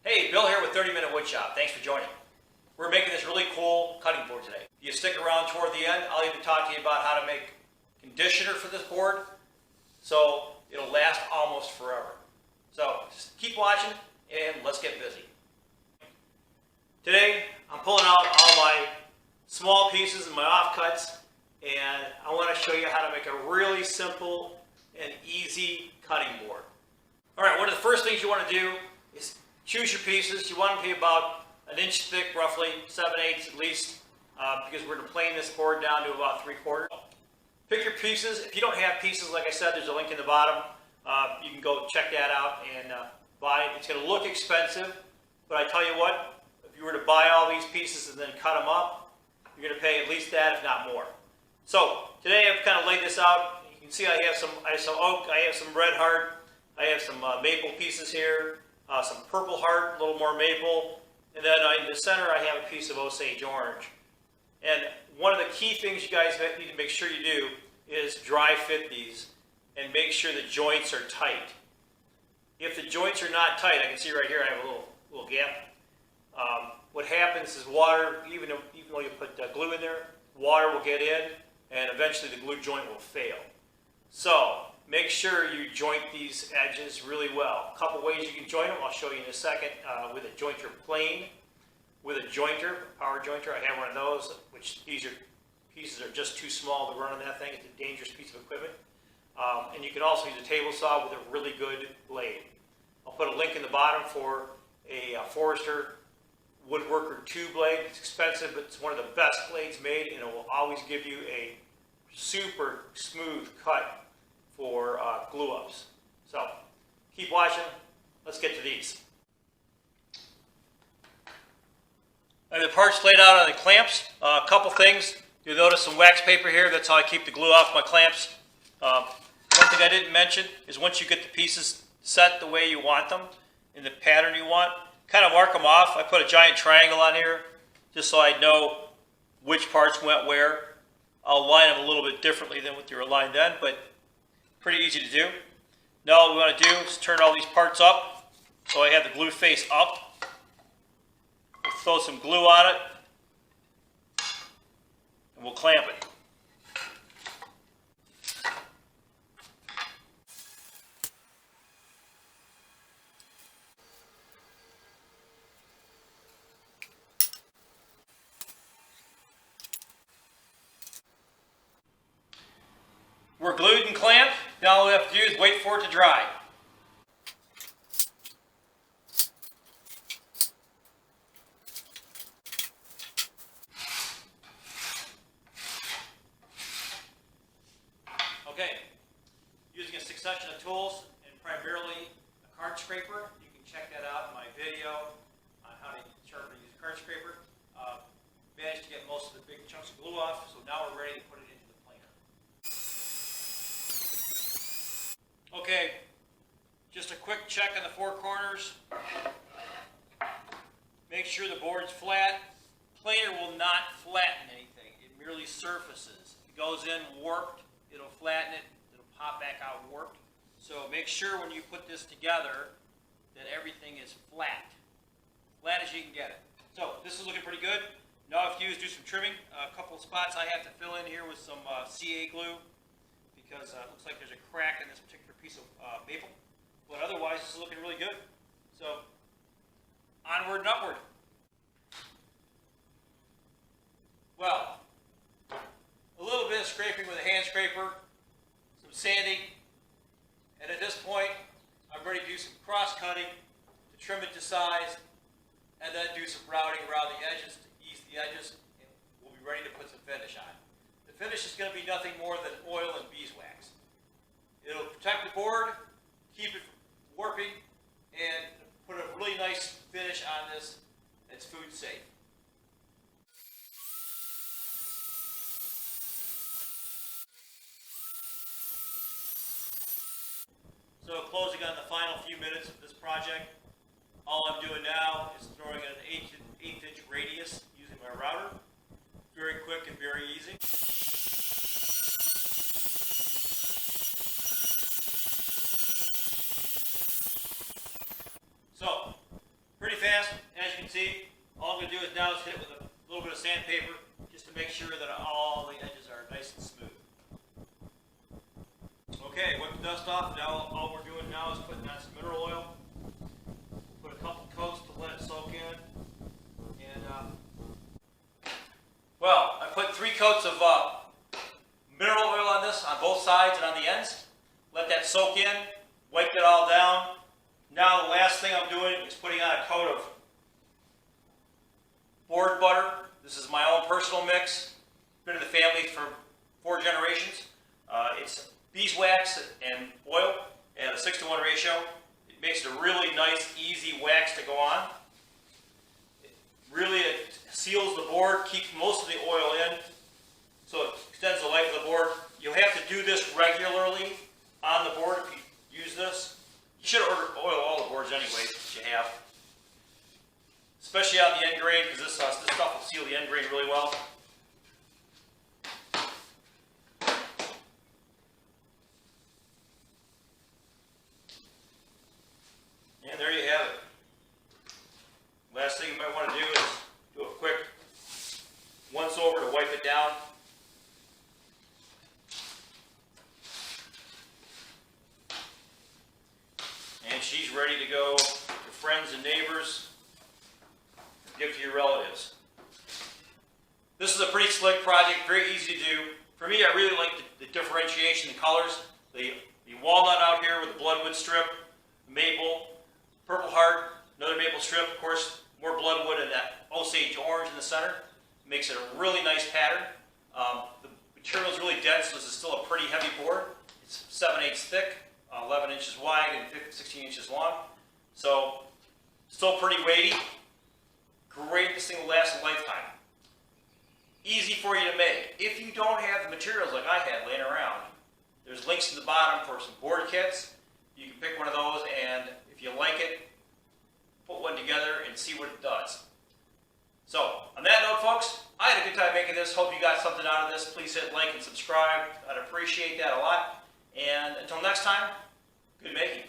Hey, Bill here with 30-Minute Woodshop. Thanks for joining. We're making this really cool cutting board today. If you stick around toward the end, I'll even talk to you about how to make conditioner for this board so it'll last almost forever. So just keep watching and let's get busy. Today I'm pulling out all my small pieces and my offcuts, and I want to show you how to make a really simple and easy cutting board. Alright, one of the first things you want to do is choose your pieces. You want them to be about an inch thick, roughly 7/8 at least, because we're going to plane this board down to about 3/4. Pick your pieces. If you don't have pieces, like I said, there's a link in the bottom. You can go check that out and buy it. It's going to look expensive, but I tell you what, if you were to buy all these pieces and then cut them up, you're going to pay at least that, if not more. So today I've kind of laid this out. You can see I have some oak, I have some red heart, I have some maple pieces here, some purple heart, a little more maple, and then in the center I have a piece of Osage orange. And one of the key things you guys need to make sure you do is dry fit these and make sure the joints are tight. If the joints are not tight, I can see right here I have a little gap. What happens is water, even though you put glue in there, water will get in and eventually the glue joint will fail. So make sure you joint these edges really well. A couple ways you can joint them, I'll show you in a second, with a jointer plane, with a jointer, a power jointer. I have one of those, which these pieces are just too small to run on that thing. It's a dangerous piece of equipment. And you can also use a table saw with a really good blade. I'll put a link in the bottom for a Forester Woodworker 2 blade. It's expensive, but it's one of the best blades made, and it will always give you a super smooth cut for glue ups. So keep watching. Let's get to these. I have the parts laid out on the clamps. A couple things. You'll notice some wax paper here. That's how I keep the glue off my clamps. One thing I didn't mention is once you get the pieces set the way you want them, in the pattern you want, kind of mark them off. I put a giant triangle on here just so I know which parts went where. I'll align them a little bit differently than what they were aligned then, but pretty easy to do. Now all we want to do is turn all these parts up so I have the glue face up. We'll throw some glue on it and we'll clamp it. We're glued and clamped. Now all we have to do is wait for it to dry. Okay, using a succession of tools and primarily a card scraper. You can check that out in my video on how to sharpen and use a card scraper. Managed to get most of the big chunks of glue off, so now we're ready to put it into the planer. Okay, just a quick check on the four corners. Make sure the board's flat. Planer will not flatten anything. It merely surfaces. If it goes in warped, it'll flatten it. It'll pop back out warped. So make sure when you put this together that everything is flat. Flat as you can get it. So this is looking pretty good. Now all I have to do is do some trimming. A couple of spots I have to fill in here with some CA glue, because it looks like there's a crack in this particular piece of maple. But otherwise, this is looking really good. So, onward and upward. Well, a little bit of scraping with a hand scraper, some sanding, and at this point, I'm ready to do some cross-cutting to trim it to size, and then do some routing around the edges to ease the edges, and we'll be ready to put some finish on. The finish is going to be nothing more than oil and beeswax. It'll protect the board, keep it from warping, and put a really nice finish on this that's food safe. So closing on the final few minutes of this project, all I'm doing now is throwing in an 1/8 inch radius using my router. Very quick and very easy. So, pretty fast. can see, all I'm going to do is now is hit it with a little bit of sandpaper just to make sure that all the edges are nice and smooth. Okay, wipe the dust off. Now all we're doing now is putting on some mineral oil. Put a couple coats to let it soak in. And well, I put 3 coats of mineral oil on this, on both sides and on the ends. Let that soak in. Wipe it all down. Now the last thing I'm doing is putting on a coat of board butter. This is my own personal mix. Been in the family for 4 generations. It's beeswax and oil at a 6-to-1 ratio. It makes it a really nice, easy wax to go on. It seals the board, keeps most of the oil in, so it extends the life of the board. You'll have to do this regularly on the board if you use this. You should oil all the boards anyway that you have, especially on the end grain, because this stuff will seal the end grain really well. And there you have it. Last thing you might want to do is do a quick once over to wipe it down. And she's ready to go to friends and neighbors, give to your relatives. This is a pretty slick project, very easy to do. For me, I really like the differentiation, the colors. The walnut out here with the bloodwood strip, maple, purple heart, another maple strip, of course, more bloodwood and that Osage orange in the center. Makes it a really nice pattern. The material is really dense, so this is still a pretty heavy board. It's 7/8 thick, 11 inches wide, and 16 inches long. So, still pretty weighty. Great, this thing will last a lifetime. Easy for you to make. If you don't have the materials like I had laying around, there's links to the bottom for some board kits. You can pick one of those, and if you like it, put one together and see what it does. So, on that note, folks, I had a good time making this. Hope you got something out of this. Please hit like and subscribe. I'd appreciate that a lot. And until next time, good making.